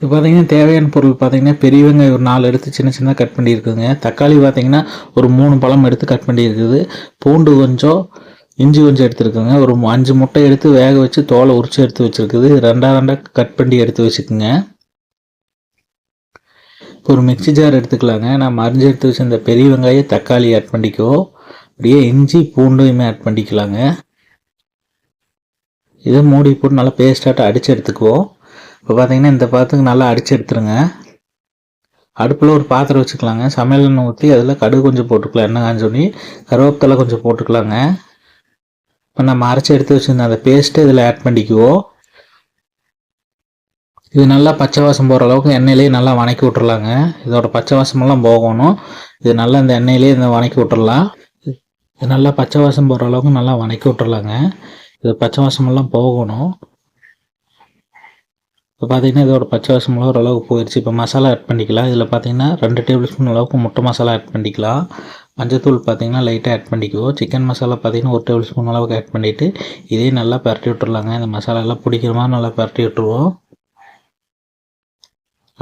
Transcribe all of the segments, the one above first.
இப்போ பார்த்தீங்கன்னா தேவையான பொருள் பார்த்தீங்கன்னா பெரிய வெங்காயம் ஒரு 4 எடுத்து சின்ன சின்னதாக கட் பண்ணியிருக்குதுங்க. தக்காளி பார்த்தீங்கன்னா ஒரு 3 பழம் எடுத்து கட் பண்ணியிருக்குது. பூண்டு கொஞ்சம், இஞ்சி கொஞ்சம் எடுத்துருக்குங்க. ஒரு 5 முட்டை எடுத்து வேக வச்சு தோலை உரிச்சு எடுத்து வச்சுருக்குது. ரெண்டாக கட் பண்ணி எடுத்து வச்சுக்குங்க. இப்போ ஒரு மிக்சி ஜார் எடுத்துக்கலாங்க. நம்ம அரிஞ்சு எடுத்து வச்சு இந்த பெரிய வெங்காயம் தக்காளி ஆட் பண்ணிக்குவோம். அப்படியே இஞ்சி பூண்டையுமே ஆட் பண்ணிக்கலாங்க. இதை மூடி போட்டு நல்லா பேஸ்டாட்ட அடித்து எடுத்துக்குவோம். இப்போ பார்த்தீங்கன்னா இந்த பாத்துக்கு நல்லா அடித்து எடுத்துருங்க. அடுப்பில் ஒரு பாத்திரம் வச்சுக்கலாங்க. சமையல் எண்ணெய் ஊற்றி அதில் கடுகு கொஞ்சம் போட்டுக்கலாம். எண்ணெய் காஞ்சோடனே கருவேப்பிலை கொஞ்சம் போட்டுக்கலாங்க. இப்போ நம்ம அரைச்சி எடுத்து வச்சுருந்த அந்த பேஸ்ட்டு இதில் ஆட் பண்ணிக்குவோம். இது நல்லா பச்சை வாசம் போகிற அளவுக்கு எண்ணெயிலேயே நல்லா வணக்கி விட்டுறலாங்க. இதோட பச்சை வாசமெல்லாம் போகணும். இது நல்லா இந்த எண்ணெயிலேயே இந்த வணக்கி விட்டுறலாம். இது நல்லா பச்சை வாசம் போகிற அளவுக்கு நல்லா வணக்கி விட்டுறலாங்க. இது பச்சை வாசமெல்லாம் போகணும். இப்போ பார்த்தீங்கன்னா இதோட பச்சை வாசமெல்லாம் ஓரளவுக்கு போயிடுச்சு. இப்போ மசாலா ஆட் பண்ணிக்கலாம். இதில் பார்த்தீங்கன்னா 2 டேபிள் ஸ்பூன் அளவுக்கு முட்டை மசாலா ஆட் பண்ணிக்கலாம். மஞ்சத்தூள் பார்த்தீங்கன்னா லைட்டாக ஆட் பண்ணிக்குவோம். சிக்கன் மசாலா பார்த்தீங்கன்னா 1 டேபிள் ஸ்பூன் அளவுக்கு ஆட் பண்ணிவிட்டு இதையும் நல்லா பரட்டி விட்டுறலாங்க. இந்த மசாலாலாம் பிடிக்கிற மாதிரி நல்லா பரட்டி விட்டுருவோம்.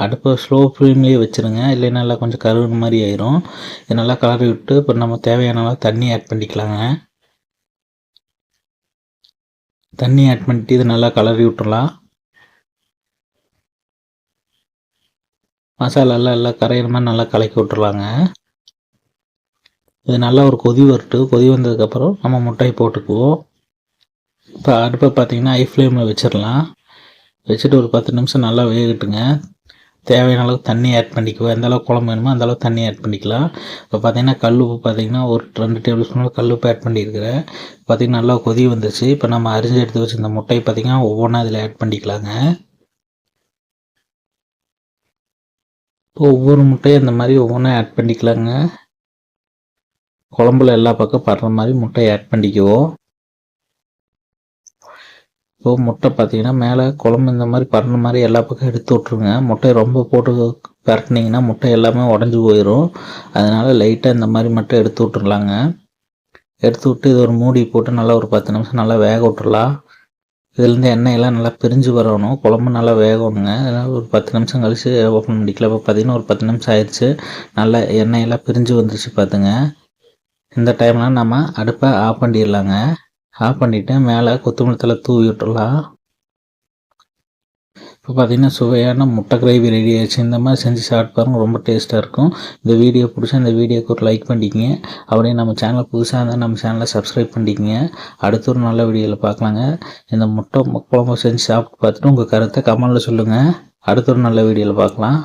அடுப்பை ஸ்லோ ஃப்ளேம்லேயே வச்சுருங்க, இல்லைன்னா நல்லா கொஞ்சம் கருகுன மாதிரி ஆயிரும். இது நல்லா கலரி விட்டு இப்போ நம்ம தேவையான அளவு தண்ணி ஆட் பண்ணிக்கலாங்க. தண்ணி ஆட் பண்ணிட்டு இது நல்லா கலரி விட்டுறலாம். மசாலாலாம் எல்லாம் கரையிற மாதிரி நல்லா கலக்கி விட்டுறலாங்க. இது நல்லா ஒரு கொதி வரட்டு. கொதி வந்ததுக்கப்புறம் நம்ம முட்டையை போட்டுக்குவோம். இப்போ அடுப்பை பார்த்தீங்கன்னா ஹை ஃப்ளேமில் வச்சிடலாம். வச்சுட்டு ஒரு 10 நிமிஷம் நல்லா வேகட்டுங்க. தேவையான அளவுக்கு தண்ணி ஆட் பண்ணிக்குவோம். எந்த அளவுக்கு குழம்பு வேணுமோ அந்த அளவுக்கு தண்ணி ஆட் பண்ணிக்கலாம். இப்போ பார்த்தீங்கன்னா கல் உப்பு பார்த்தீங்கன்னா ஒரு 2 டேபிள் ஸ்பூன் கல் உப்பு ஆட் பண்ணியிருக்கிறேன். பார்த்தீங்கன்னா நல்லா கொதி வந்துச்சு. இப்போ நம்ம அரிஞ்சு எடுத்து வச்சு இந்த முட்டையை பார்த்தீங்கன்னா ஒவ்வொன்றா இதில் ஆட் பண்ணிக்கலாங்க. இப்போ ஒவ்வொரு முட்டையும் இந்த மாதிரி ஒவ்வொன்றா ஆட் பண்ணிக்கலாங்க. குழம்புல எல்லா பக்கம் படுற மாதிரி முட்டையை ஆட் பண்ணிக்குவோம். இப்போ முட்டை பார்த்தீங்கன்னா மேலே குழம்பு இந்த மாதிரி படுற மாதிரி எல்லா பக்கம் எடுத்து விட்ருங்க. முட்டையை ரொம்ப போட்டு பரட்டினீங்கன்னா முட்டை எல்லாமே உடஞ்சி போயிடும். அதனால் லைட்டாக இந்த மாதிரி மட்டும் எடுத்து விட்டுறலாங்க. எடுத்து விட்டு இது ஒரு மூடி போட்டு நல்லா ஒரு 10 நிமிஷம் நல்லா வேக விட்டுறலாம். இதுலேருந்து எண்ணெயெல்லாம் நல்லா பிரிஞ்சு வரணும். குழம்பு நல்லா வேகணுங்க. அதனால் ஒரு 10 நிமிஷம் கழித்து ஓப்பன் பண்ணிக்கலாம். இப்போ பார்த்தீங்கன்னா ஒரு 10 நிமிஷம் ஆயிடுச்சு. நல்லா எண்ணெயெல்லாம் பிரிஞ்சு வந்துருச்சு பார்த்துங்க. இந்த டைமில் நம்ம அடுப்பை ஆஃப் பண்ணிடலாங்க. ஆஃப் பண்ணிவிட்டு மேலே கொத்தமல்லி தழை தூவி விட்டுடலாம். இப்போ பார்த்தீங்கன்னா சுவையான முட்டை கிரேவி ரெடி ஆயிடுச்சு. இந்த மாதிரி செஞ்சு சாப்பிட்டு பாருங்கள், ரொம்ப டேஸ்ட்டாக இருக்கும். இந்த வீடியோ பிடிச்சா இந்த வீடியோக்கு ஒரு லைக் பண்ணிக்கங்க. அப்படியே நம்ம சேனல் புதுசாக இருந்தால் நம்ம சேனலை சப்ஸ்கிரைப் பண்ணிக்கங்க. அடுத்த ஒரு நல்ல வீடியோவில் பார்க்கலாங்க. இந்த முட்டை குழம்பு செஞ்சு சாப்பிட்டு பார்த்துட்டு உங்கள் கருத்தை கமெண்டில் சொல்லுங்கள். அடுத்த ஒரு நல்ல வீடியோவில் பார்க்கலாம்.